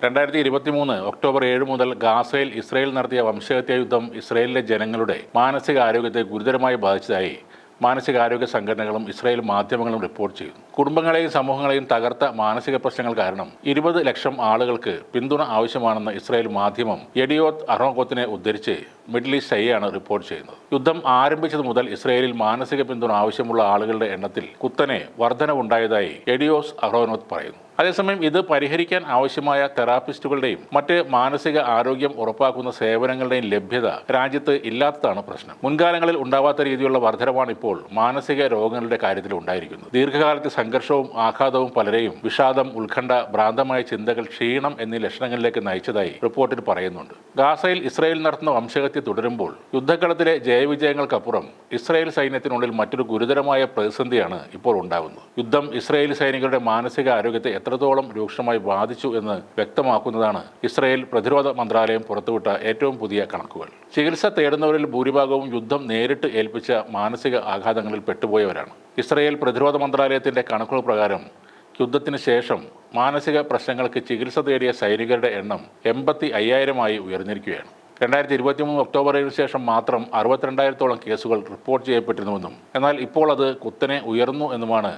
2023 October 7 മുതൽ ഗാസയിൽ Israel നടത്തിയ വംശഹത്യാ യുദ്ധം ഇസ്രയേലിലെ ജനങ്ങളുടെ മാനസികാരോഗ്യത്തെ ഗുരുതരമായി ബാധിച്ചതായി മാനസികാരോഗ്യ സംഘടനകളും ഇസ്രായേൽ മാധ്യമങ്ങളും റിപ്പോർട്ട് ചെയ്യുന്നു. കുടുംബങ്ങളെയും സമൂഹങ്ങളെയും തകർത്ത മാനസിക പ്രശ്നങ്ങൾ കാരണം 20 ലക്ഷം ആളുകൾക്ക് പിന്തുണ ആവശ്യമാണെന്ന് ഇസ്രായേൽ മാധ്യമം യെഡിയോത്ത് അഹ്റോനോത്തിനെ ഉദ്ധരിച്ച് മിഡിൽ ഈസ്റ്റ് ഐയാണ് റിപ്പോർട്ട് ചെയ്യുന്നത്. യുദ്ധം ആരംഭിച്ചത് മുതൽ ഇസ്രായേലിൽ മാനസിക പിന്തുണ ആവശ്യമുള്ള ആളുകളുടെ എണ്ണത്തിൽ കുത്തനെ വർധനവുണ്ടായതായി യെഡിയോസ് അഹ്റോനോത്ത് പറയുന്നു. അതേസമയം ഇത് പരിഹരിക്കാൻ ആവശ്യമായ തെറാപ്പിസ്റ്റുകളുടെയും മറ്റ് മാനസിക ആരോഗ്യം ഉറപ്പാക്കുന്ന സേവനങ്ങളുടെയും ലഭ്യത രാജ്യത്ത് ഇല്ലാത്തതാണ് പ്രശ്നം. മുൻകാലങ്ങളിൽ ഉണ്ടാവാത്ത രീതിയിലുള്ള വർധനവാണ് ഇപ്പോൾ മാനസിക രോഗങ്ങളുടെ കാര്യത്തിൽ ഉണ്ടായിരിക്കുന്നത്. ദീർഘകാലത്തെ സംഘർഷവും ആഘാതവും പലരെയും വിഷാദം, ഉത്കണ്ഠ, ഭ്രാന്തമായ ചിന്തകൾ, ക്ഷീണം എന്നീ ലക്ഷണങ്ങളിലേക്ക് നയിച്ചതായി റിപ്പോർട്ടിൽ പറയുന്നുണ്ട്. ഗാസയിൽ ഇസ്രായേൽ നടത്തുന്ന വംശഹത്യ തുടരുമ്പോൾ യുദ്ധക്കളത്തിലെ ജയവിജയങ്ങൾക്കപ്പുറം ഇസ്രായേൽ സൈന്യത്തിനുള്ളിൽ മറ്റൊരു ഗുരുതരമായ പ്രതിസന്ധിയാണ് ഇപ്പോൾ ഉണ്ടാകുന്നത്. യുദ്ധം ഇസ്രായേൽ സൈനികരുടെ മാനസിക ആരോഗ്യത്തെ എത്രത്തോളം രൂക്ഷമായി ബാധിച്ചു എന്ന് വ്യക്തമാക്കുന്നതാണ് ഇസ്രായേൽ പ്രതിരോധ മന്ത്രാലയം പുറത്തുവിട്ട ഏറ്റവും പുതിയ കണക്കുകൾ. ചികിത്സ തേടുന്നവരിൽ ഭൂരിഭാഗവും യുദ്ധം നേരിട്ട് ഏൽപ്പിച്ച മാനസിക ആഘാതങ്ങളിൽ പെട്ടുപോയവരാണ്. ഇസ്രായേൽ പ്രതിരോധ മന്ത്രാലയത്തിന്റെ കണക്കുകൾ പ്രകാരം യുദ്ധത്തിന് ശേഷം മാനസിക പ്രശ്നങ്ങൾക്ക് ചികിത്സ തേടിയ സൈനികരുടെ എണ്ണം 85,000 ഉയർന്നിരിക്കുകയാണ്. 2023 ഒക്ടോബറിന് ശേഷം മാത്രം 62,000-ഓളം കേസുകൾ റിപ്പോർട്ട് ചെയ്യപ്പെട്ടിരുന്നുവെന്നും എന്നാൽ ഇപ്പോൾ അത് കുത്തനെ ഉയർന്നു എന്നുമാണ്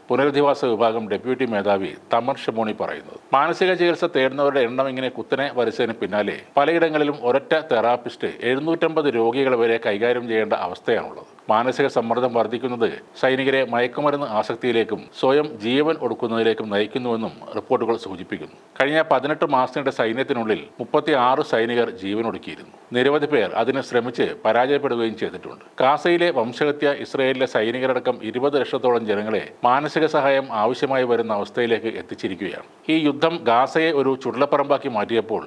പുനരധിവാസ വിഭാഗം ഡെപ്യൂട്ടി മേധാവി തമർ ഷമോണി പറയുന്നത്. മാനസിക ചികിത്സ തേടുന്നവരുടെ എണ്ണം ഇങ്ങനെ കുത്തനെ വരിച്ചതിന് പിന്നാലെ പലയിടങ്ങളിലും ഒരൊറ്റ തെറാപ്പിസ്റ്റ് 750 രോഗികളെ വരെ കൈകാര്യം ചെയ്യേണ്ട അവസ്ഥയാണുള്ളത്. മാനസിക സമ്മർദ്ദം വർദ്ധിക്കുന്നത് സൈനികരെ മയക്കുമരുന്ന് ആസക്തിയിലേക്കും സ്വയം ജീവൻ ഒടുക്കുന്നതിലേക്കും നയിക്കുന്നുവെന്നും റിപ്പോർട്ടുകൾ സൂചിപ്പിക്കുന്നു. കഴിഞ്ഞ 18 മാസത്തിനിടെ സൈന്യത്തിനുള്ളിൽ 36 സൈനികർ ജീവനൊടുക്കിയിരുന്നു. നിരവധി പേർ അതിന് ശ്രമിച്ച് പരാജയപ്പെടുകയും ചെയ്തിട്ടുണ്ട്. ഗാസയിലെ വംശഹത്യ ഇസ്രായേലിലെ സൈനികരടക്കം 20 ലക്ഷത്തോളം ജനങ്ങളെ മാനസിക സഹായം ആവശ്യമായി വരുന്ന അവസ്ഥയിലേക്ക് എത്തിച്ചിരിക്കുകയാണ്. ഈ യുദ്ധം ഗാസയെ ഒരു ചുടലപ്പറമ്പാക്കി മാറ്റിയപ്പോൾ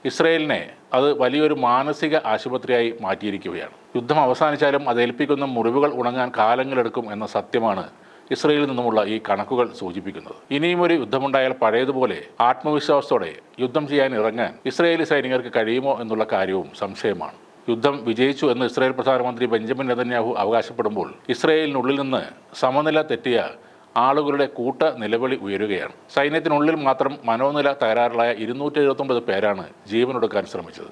ഇസ്രായേലിനെ അത് വലിയൊരു മാനസിക ആശുപത്രിയായി മാറ്റിയിരിക്കുകയാണ്. യുദ്ധം അവസാനിച്ചാലും അത് ഏൽപ്പിക്കുന്ന മുറിവുകൾ ഉണങ്ങാൻ കാലങ്ങളെടുക്കും എന്ന സത്യമാണ് ഇസ്രായേലിൽ നിന്നുമുള്ള ഈ കണക്കുകൾ സൂചിപ്പിക്കുന്നത്. ഇനിയും ഒരു യുദ്ധമുണ്ടായാൽ പഴയതുപോലെ ആത്മവിശ്വാസത്തോടെ യുദ്ധം ചെയ്യാൻ ഇറങ്ങാൻ ഇസ്രായേലി സൈനികർക്ക് കഴിയുമോ എന്നുള്ള കാര്യവും സംശയമാണ്. യുദ്ധം വിജയിച്ചു എന്ന് ഇസ്രായേൽ പ്രധാനമന്ത്രി ബെഞ്ചമിൻ നെതന്യാഹു അവകാശപ്പെടുമ്പോൾ ഇസ്രായേലിനുള്ളിൽ നിന്ന് സമനില തെറ്റിയ ആളുകളുടെ കൂട്ട നിലവിളി ഉയരുകയാണ്. സൈന്യത്തിനുള്ളിൽ മാത്രം മനോനില തകരാറിലായ 279 പേരാണ് ജീവനൊടുക്കാൻ ശ്രമിച്ചത്.